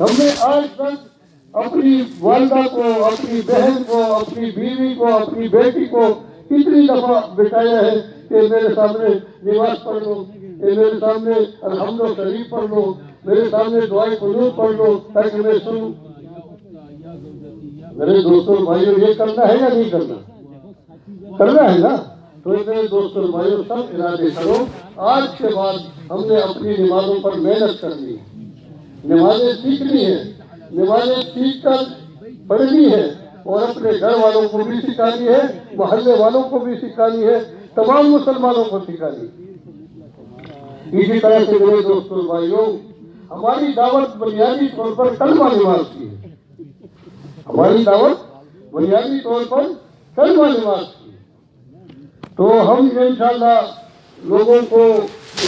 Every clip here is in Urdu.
ہم نے آج تک اپنی والدہ کو، اپنی بہن کو، اپنی بیوی کو، اپنی بیٹی کو کتنی دفعہ بٹھایا ہے کہ میرے سامنے نماز پڑھ لو، کہ میرے سامنے الحمد شریف پڑھ لو، میرے سامنے دعائے قنوت پڑھ لو تاکہ میں سنوں۔ میرے دوستوں بھائیوں، یہ کرنا ہے یا نہیں کرنا؟ کرنا ہے نا؟ تو میرے دوستوں بھائیوں، سب ارادے کرو، آج کے بعد ہم نے اپنی نمازوں پر محنت کرنی ہے، نمازیں سیکھنی ہے، نمازیں سیکھ کر پڑھنی ہے، اور اپنے گھر والوں کو بھی سکھانی ہے، محلے والوں کو بھی سکھانی ہے، تمام مسلمانوں کو سکھانی ہے۔ اسی طرح سے میرے دوستوں بھائیوں، ہماری دعوت بنیادی طور پر کلمہ نماز کی ہے، ہماری دعوت بنیادی طور پر کلمہ نماز کی ہے۔ تو ہم انشاءاللہ لوگوں کو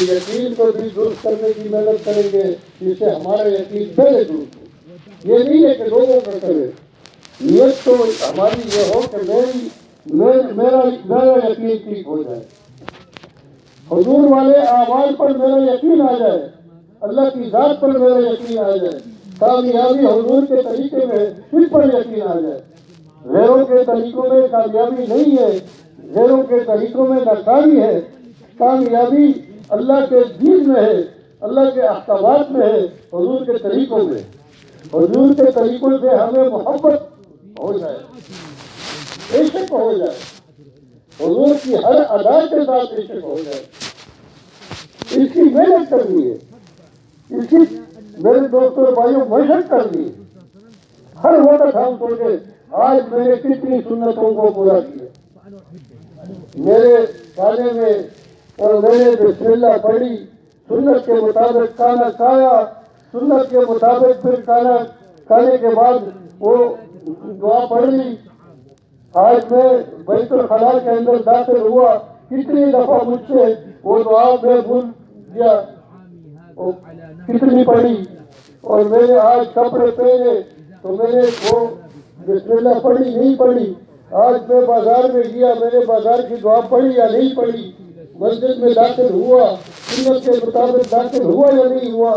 یقین کو بھی درست کرنے کی محنت کریں گے، جس سے ہمارا یقین پہلے درست ہو۔ یہ نہیں ہے کہ لوگوں کا کرے، نیت تو ہماری یہ ہو کہ میرا یقین ٹھیک ہو جائے، حضور والے اعمال پر میرا یقین آ جائے، اللہ کی ذات پر میرا یقین آ جائے، کامیابی حضور کے طریقے میں اس پر یقین آ جائے۔ غیروں کے طریقوں میں کامیابی نہیں ہے، غیروں کے طریقوں میں ناکامی ہے، کامیابی اللہ کے دین میں ہے، اللہ کے احکامات میں ہے، حضور کے طریقوں میں۔ حضور کے طریقوں سے ہمیں محبت ہو جائے، عشق ہو جائے، حضور کی ہر ادا کے ساتھ عشق ہو جائے، اس کی محنت کرنی ہے، اس کی میرے دوستوں بھائیوں مشق کرنی ہے۔ ہر وقت ہم سوچے آج میں نے کتنی سنتوں کو پورا کیا، میرے کھانے میں اور میں نے بسم اللہ پڑھی، سنت کے مطابق کھانا کھایا، سنت کے مطابق پھر کھانا کھانے کے بعد وہ دعا پڑھ لی۔ آج میں بیت الخلاء کے اندر داخل ہوا، کتنی دفعہ مجھ سے وہ دعا میں بھول گیا، کتنی پڑھی، اور میں نے آج کپڑے پہنے تو میں نے وہ بسم اللہ پڑھی نہیں پڑھی۔ آج میں بازار میں گیا، میں نے بازار کی دعا پڑھی یا نہیں پڑھی، مسجد میں داخل ہوا، سنت کے مطابق داخل ہوا یا نہیں ہوا۔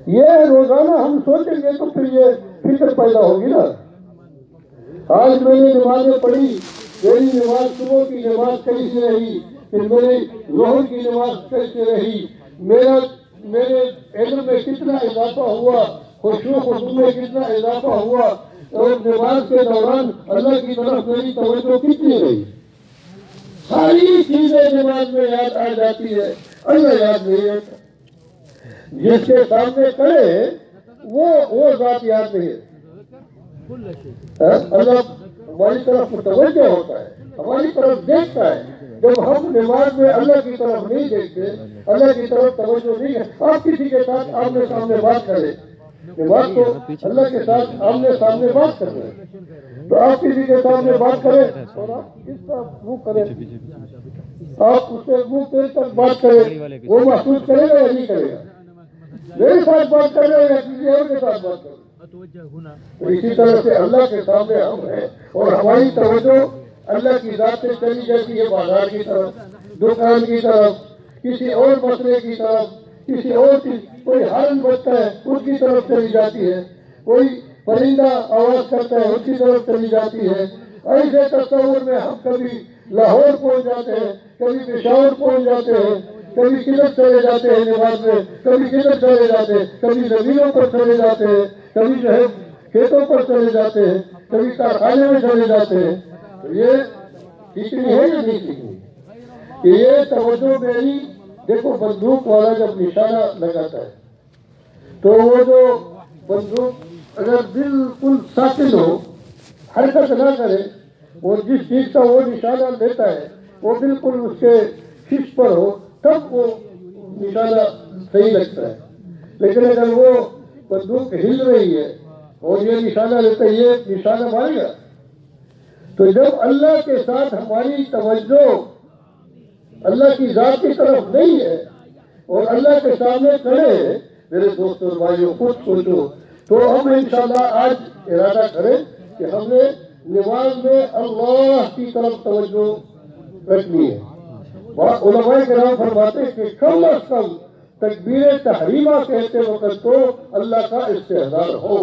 یہ روزانہ ہم سوچیں گے تو پھر یہ فکر پیدا ہوگی نا۔ آج میں نے نمازیں پڑھی، میری نماز صبح کی نماز کیسی رہی، پھر میری ظہر کی نماز کیسی رہی، میرے علم میں کتنا اضافہ ہوا، خشوع خضوع میں کتنا اضافہ ہوا، اور نماز کے دوران اللہ کی طرف میری توجہ کتنی رہی۔ ساری چیزیں نماز میں یاد آ جاتی ہے، اللہ یاد نہیں رہتا۔ جس کے سامنے کھڑے وہ ذات یاد نہیں ہے۔ اللہ ہماری طرف متوجہ ہوتا ہے، ہماری طرف دیکھتا ہے۔ جب ہم نماز میں اللہ کی طرف نہیں دیکھتے، اللہ کی طرف توجہ نہیں ہے، آپ کسی کے ساتھ آمنے سامنے بات کریں، نماز تو اللہ کے ساتھ آمنے سامنے بات کر رہے ہیں، تو آپ کسی کے سامنے بات کریں اور آپ اس طرف منہ کریں، آپ اس سے منہ کر کر بات کریں، وہ محسوس کرے گا یا نہیں کرے گا؟ میرے ساتھ بات کر رہے ہیں یا کسی اور کے ساتھ بات کر رہے ہیں؟ تو اسی طرح سے اللہ کے سامنے ہم ہیں، اور ہماری توجہ اللہ کی ذات سے چلی جاتی ہے بازار کی طرف، دکان کی طرف، کسی اور مسئلے کی طرف، کسی اور کی کوئی ہارن بجتا ہے اس کی طرف چلی جاتی ہے، کوئی پرندہ آواز کرتا ہے اس کی طرف چلی جاتی ہے۔ ایسے تصور میں ہم کبھی لاہور پہنچ جاتے ہیں، کبھی پشاور پہنچ جاتے ہیں، کبھی کدھر چلے جاتے ہیں نماز میں، کبھی کدھر چلے جاتے ہیں، کبھی زمینوں پر چلے جاتے ہیں، کبھی جو ہے کھیتوں پر چلے جاتے ہیں، کبھی کارخانے میں چلے جاتے ہیں۔ یہ سیکھنی ہے یا نہیں سیکھنی؟ کہ یہ توجہ میری، دیکھو بندوق والا جب نشانہ لگاتا ہے تو وہ جو بندوق اگر بالکل ساکن ہو، حرکت نہ کرے، اور جس چیز کا وہ نشانہ دیتا ہے وہ بالکل اس کے فکس پر ہو، تب وہ نشانہ صحیح لگتا ہے۔ لیکن اگر وہ بندوق ہل رہی ہے اور یہ نشانہ لیتا ہے، یہ نشانہ مارے گا۔ تو جب اللہ کے ساتھ ہماری توجہ اللہ کی ذات کی طرف نہیں ہے اور اللہ کے سامنے کھڑے ہیں، میرے دوستوں بھائیوں خود سوچو، تو ہم انشاءاللہ آج ارادہ کریں کہ ہم نے نماز میں اللہ کی طرف توجہ رکھنی ہے۔ علماء کرام فرماتے ہیں کہ کم از کم تکبیر تحریمہ کہتے وقت تو اللہ کا استحضار ہو.